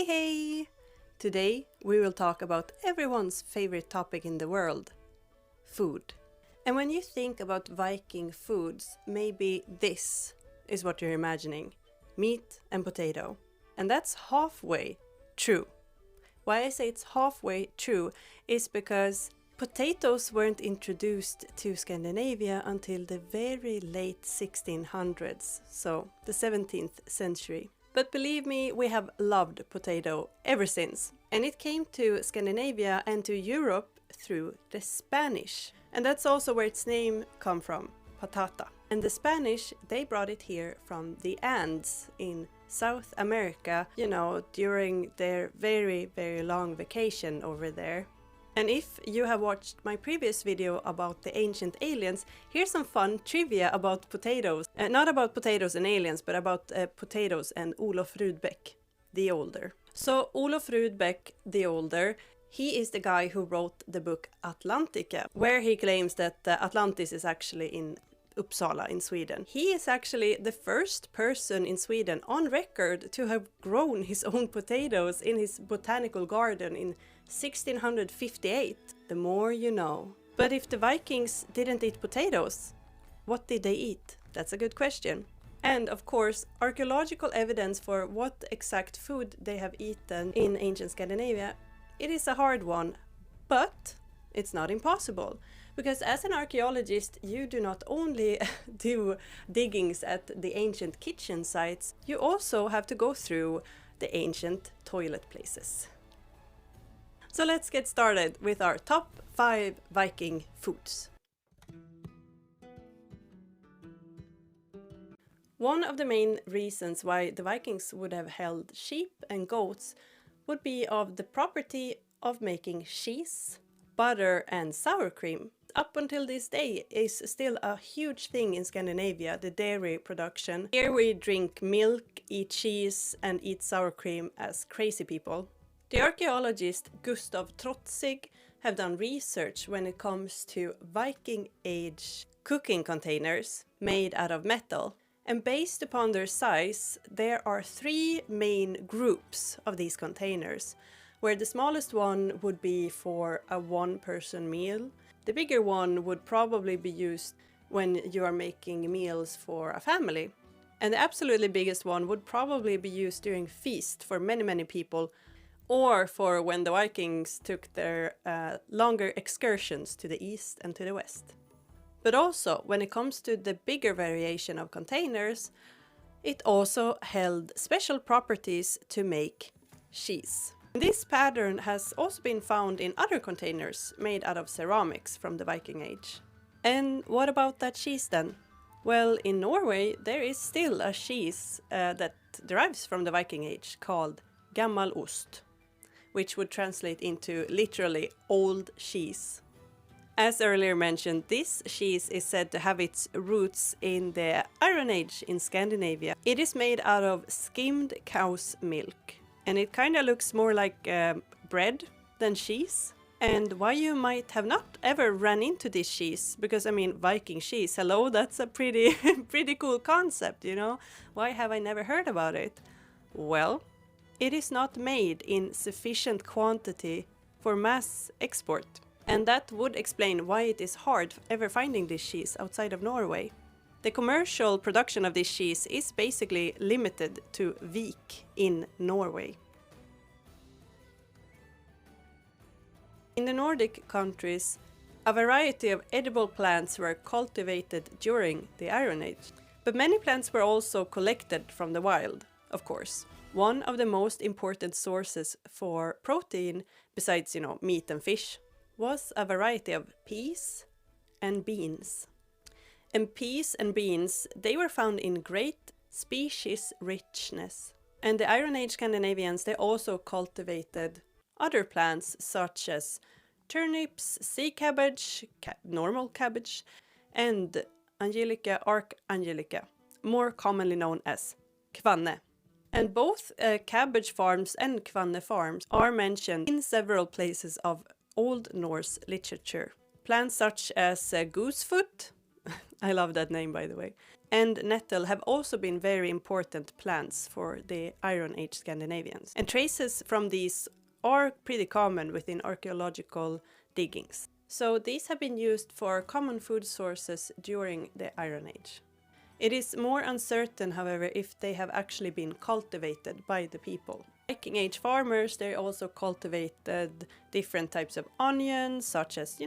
Hey hey! Today we will talk about everyone's favorite topic in the world, food. And when you think about Viking foods, maybe this is what you're imagining: meat and potato. And that's halfway true. Why I say it's halfway true is because potatoes weren't introduced to Scandinavia until the very late 1600s, so the 17th century. But believe me, we have loved potato ever since. And it came to Scandinavia and to Europe through the Spanish. And that's also where its name come from, patata. And the Spanish, they brought it here from the Andes in South America, during their very, very long vacation over there. And if you have watched my previous video about the ancient aliens, here's some fun trivia about potatoes. Not about potatoes and aliens, but about potatoes and Olof Rudbeck, the Older. So Olof Rudbeck, the Older, he is the guy who wrote the book Atlantica, where he claims that Atlantis is actually in Uppsala in Sweden. He is actually the first person in Sweden on record to have grown his own potatoes in his botanical garden in 1658. The more you know. But if the Vikings didn't eat potatoes, what did they eat? That's a good question. And of course, archaeological evidence for what exact food they have eaten in ancient Scandinavia, it is a hard one, but it's not impossible. Because as an archaeologist, you do not only do diggings at the ancient kitchen sites, you also have to go through the ancient toilet places. So let's get started with our top 5 Viking foods. One of the main reasons why the Vikings would have held sheep and goats would be of the property of making cheese, butter and sour cream. Up until this day is still a huge thing in Scandinavia, the dairy production. Here we drink milk, eat cheese and eat sour cream as crazy people. The archaeologist Gustav Trotzig have done research when it comes to Viking age cooking containers made out of metal. And based upon their size, there are 3 main groups of these containers, where the smallest one would be for a 1-person meal. The bigger one would probably be used when you are making meals for a family. And the absolutely biggest one would probably be used during feast for many, many people, or for when the Vikings took their longer excursions to the east and to the west. But also, when it comes to the bigger variation of containers, it also held special properties to make cheese. This pattern has also been found in other containers made out of ceramics from the Viking Age. And what about that cheese then? Well, in Norway there is still a cheese that derives from the Viking Age called Gammal Ost, which would translate into literally old cheese. As earlier mentioned, this cheese is said to have its roots in the Iron Age in Scandinavia. It is made out of skimmed cow's milk, and it kind of looks more like bread than cheese. And why you might have not ever run into this cheese, because Viking cheese, hello, that's a pretty cool concept, Why have I never heard about it? Well, it is not made in sufficient quantity for mass export. And that would explain why it is hard ever finding this cheese outside of Norway. The commercial production of this cheese is basically limited to Vik in Norway. In the Nordic countries, a variety of edible plants were cultivated during the Iron Age. But many plants were also collected from the wild, of course. One of the most important sources for protein, besides, meat and fish, was a variety of peas and beans. And peas and beans, they were found in great species richness. And the Iron Age Scandinavians, they also cultivated other plants such as turnips, sea cabbage, normal cabbage, and Angelica archangelica, more commonly known as kvanne. And both cabbage farms and kvanne farms are mentioned in several places of Old Norse literature. Plants such as goosefoot, I love that name by the way, and nettle have also been very important plants for the Iron Age Scandinavians. And traces from these are pretty common within archaeological diggings. So these have been used for common food sources during the Iron Age. It is more uncertain, however, if they have actually been cultivated by the people. Viking Age farmers, they also cultivated different types of onions, such as,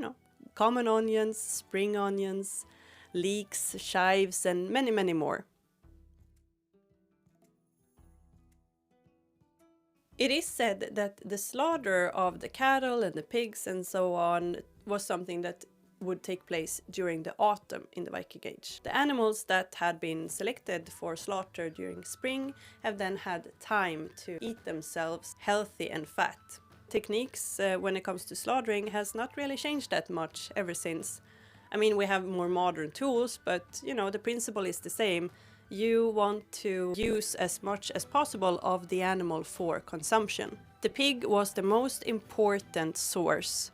common onions, spring onions, leeks, chives, and many, many more. It is said that the slaughter of the cattle and the pigs and so on was something that would take place during the autumn in the Viking Age. The animals that had been selected for slaughter during spring have then had time to eat themselves healthy and fat. Techniques when it comes to slaughtering has not really changed that much ever since. I mean, we have more modern tools, but the principle is the same. You want to use as much as possible of the animal for consumption. The pig was the most important source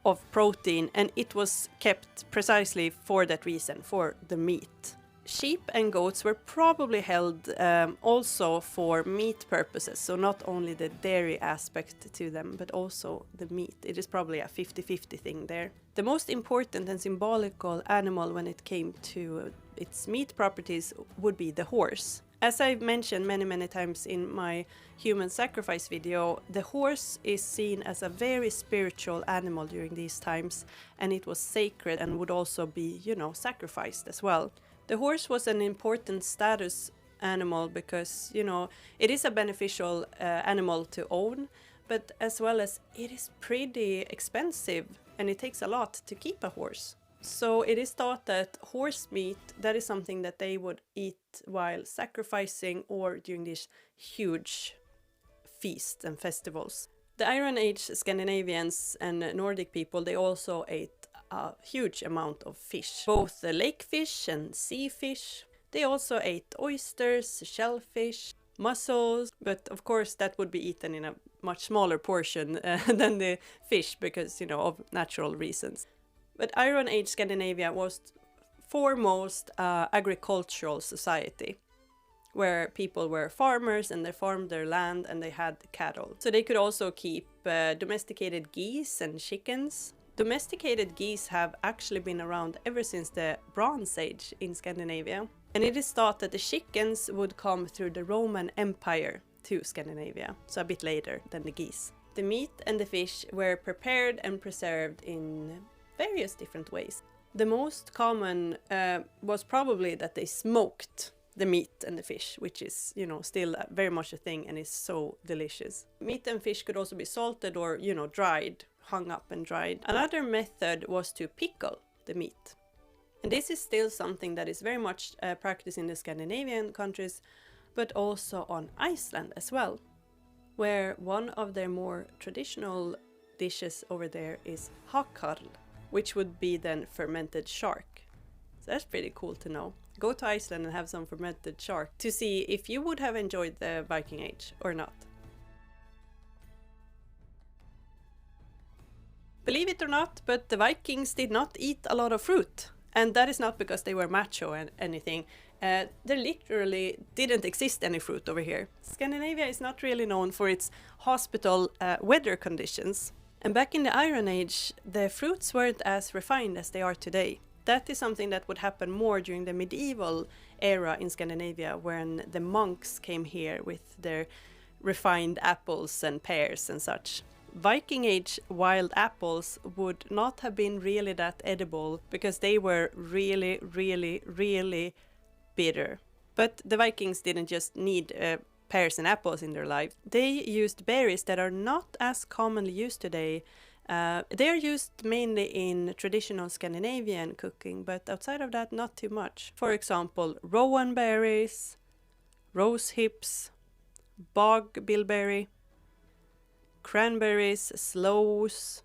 of protein, and it was kept precisely for that reason, for the meat. Sheep and goats were probably held also for meat purposes, so not only the dairy aspect to them, but also the meat. It is probably a 50-50 thing there. The most important and symbolical animal when it came to its meat properties would be the horse. As I've mentioned many times in my human sacrifice video, the horse is seen as a very spiritual animal during these times, and it was sacred and would also be, sacrificed as well. The horse was an important status animal because, it is a beneficial animal to own, but as well as it is pretty expensive and it takes a lot to keep a horse. So it is thought that horse meat, that is something that they would eat while sacrificing or during these huge feasts and festivals. The Iron Age Scandinavians and Nordic people, they also ate a huge amount of fish, both the lake fish and sea fish. They also ate oysters, shellfish, mussels, but of course that would be eaten in a much smaller portion than the fish because, of natural reasons. But Iron Age Scandinavia was foremost agricultural society, where people were farmers and they farmed their land and they had cattle. So they could also keep domesticated geese and chickens. Domesticated geese have actually been around ever since the Bronze Age in Scandinavia. And it is thought that the chickens would come through the Roman Empire to Scandinavia, so a bit later than the geese. The meat and the fish were prepared and preserved in various different ways. The most common was probably that they smoked the meat and the fish, which is, still very much a thing and is so delicious. Meat and fish could also be salted or, dried, hung up and dried. Another method was to pickle the meat. And this is still something that is very much practiced in the Scandinavian countries, but also on Iceland as well, where one of their more traditional dishes over there is hakarl, which would be then fermented shark. So that's pretty cool to know. Go to Iceland and have some fermented shark to see if you would have enjoyed the Viking Age or not. Believe it or not, but the Vikings did not eat a lot of fruit. And that is not because they were macho and anything. There literally didn't exist any fruit over here. Scandinavia is not really known for its hospitable weather conditions. And back in the Iron Age, the fruits weren't as refined as they are today. That is something that would happen more during the medieval era in Scandinavia, when the monks came here with their refined apples and pears and such. Viking Age wild apples would not have been really that edible because they were really bitter. But the Vikings didn't just need pears and apples in their life. They used berries that are not as commonly used today. They are used mainly in traditional Scandinavian cooking, but outside of that, not too much. For example, rowan berries, rose hips, bog bilberry, cranberries, sloes,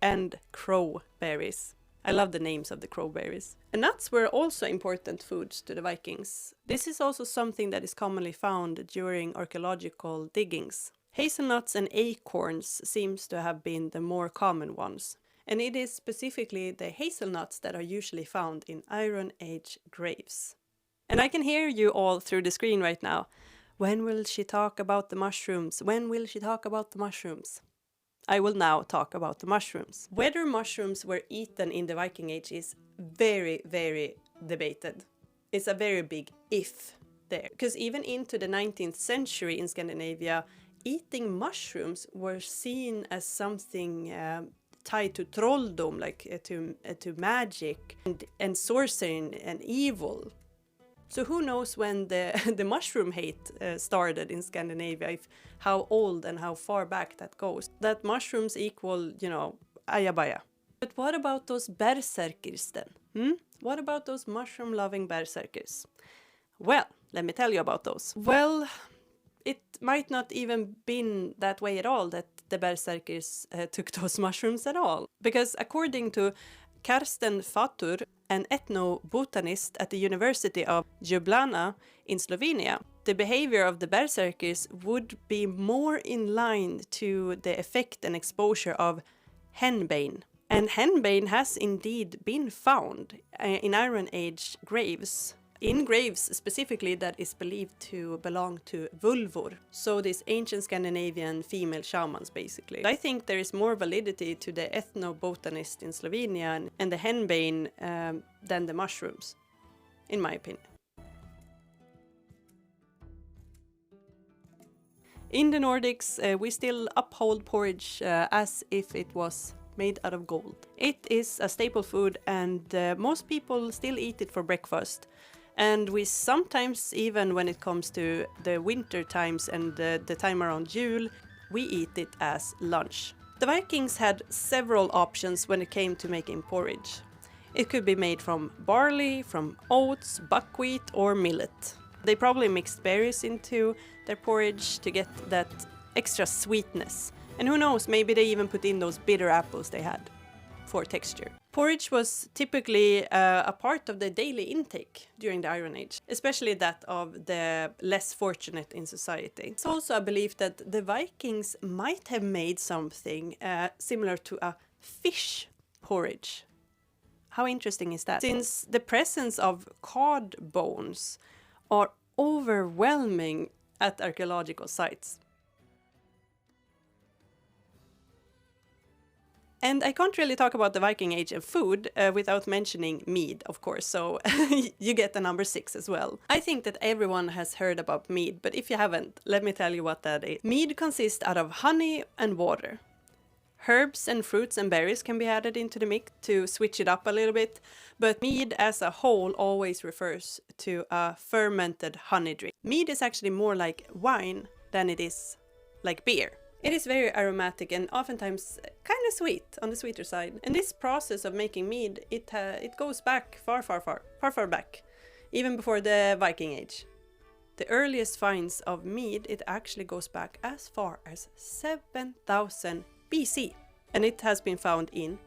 and crowberries. I love the names of the crowberries. And nuts were also important foods to the Vikings. This is also something that is commonly found during archaeological diggings. Hazelnuts and acorns seems to have been the more common ones. And it is specifically the hazelnuts that are usually found in Iron Age graves. And I can hear you all through the screen right now. When will she talk about the mushrooms? When will she talk about the mushrooms? I will now talk about the mushrooms. Whether mushrooms were eaten in the Viking Age is very, very debated. It's a very big if there. Because even into the 19th century in Scandinavia, eating mushrooms were seen as something tied to trolldom, like to magic and sorcery and evil. So who knows when the mushroom hate started in Scandinavia, how old and how far back that goes. That mushrooms equal, ayabaya. But what about those berserkers then? What about those mushroom-loving berserkers? Well, let me tell you about those. Well, it might not even been that way at all, that the berserkers took those mushrooms at all. Because according to Karsten Fatur, an ethnobotanist at the University of Ljubljana in Slovenia, the behavior of the berserkers would be more in line to the effect and exposure of henbane. And henbane has indeed been found in Iron Age graves. In graves specifically that is believed to belong to vulvor, so these ancient Scandinavian female shamans basically. I think there is more validity to the ethnobotanist in Slovenia and the henbane than the mushrooms, in my opinion. In the Nordics, we still uphold porridge as if it was made out of gold. It is a staple food and most people still eat it for breakfast. And we sometimes, even when it comes to the winter times and the time around Jul, we eat it as lunch. The Vikings had several options when it came to making porridge. It could be made from barley, from oats, buckwheat or millet. They probably mixed berries into their porridge to get that extra sweetness. And who knows, maybe they even put in those bitter apples they had for texture. Porridge was typically a part of the daily intake during the Iron Age, especially that of the less fortunate in society. It's also a belief that the Vikings might have made something similar to a fish porridge. How interesting is that? Since the presence of cod bones are overwhelming at archaeological sites. And I can't really talk about the Viking Age and food without mentioning mead, of course, so you get the number 6 as well. I think that everyone has heard about mead, but if you haven't, let me tell you what that is. Mead consists out of honey and water. Herbs and fruits and berries can be added into the mix to switch it up a little bit, but mead as a whole always refers to a fermented honey drink. Mead is actually more like wine than it is like beer. It is very aromatic and oftentimes kind of sweet, on the sweeter side. And this process of making mead, it goes back far back, even before the Viking Age. The earliest finds of mead, it actually goes back as far as 7000 BC. And it has been found in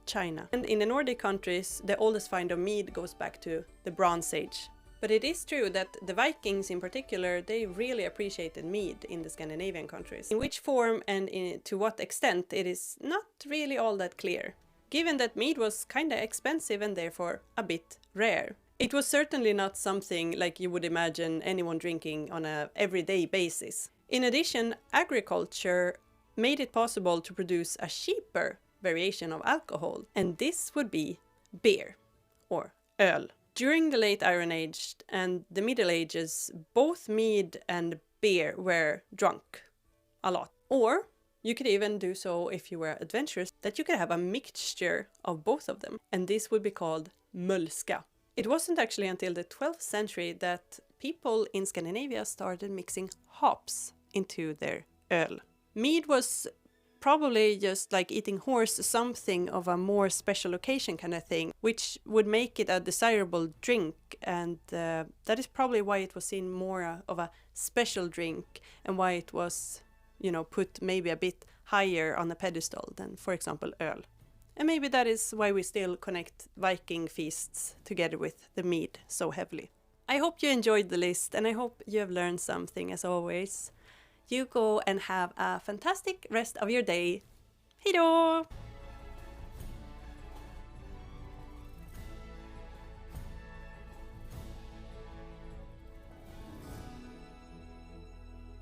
China. And in the Nordic countries, the oldest find of mead goes back to the Bronze Age. But it is true that the Vikings in particular, they really appreciated mead in the Scandinavian countries. In which form and to what extent, it is not really all that clear, given that mead was kinda expensive and therefore a bit rare. It was certainly not something like you would imagine anyone drinking on an everyday basis. In addition, agriculture made it possible to produce a cheaper variation of alcohol, and this would be beer or öl. During the late Iron Age and the Middle Ages, both mead and beer were drunk a lot. Or you could even do so if you were adventurous, that you could have a mixture of both of them. And this would be called mölska. It wasn't actually until the 12th century that people in Scandinavia started mixing hops into their öl. Mead was probably just like eating horse, something of a more special occasion kind of thing, which would make it a desirable drink, and that is probably why it was seen more of a special drink and why it was, put maybe a bit higher on a pedestal than, for example, öl. And maybe that is why we still connect Viking feasts together with the mead so heavily. I hope you enjoyed the list and I hope you have learned something as always. You go and have a fantastic rest of your day. Hejdå!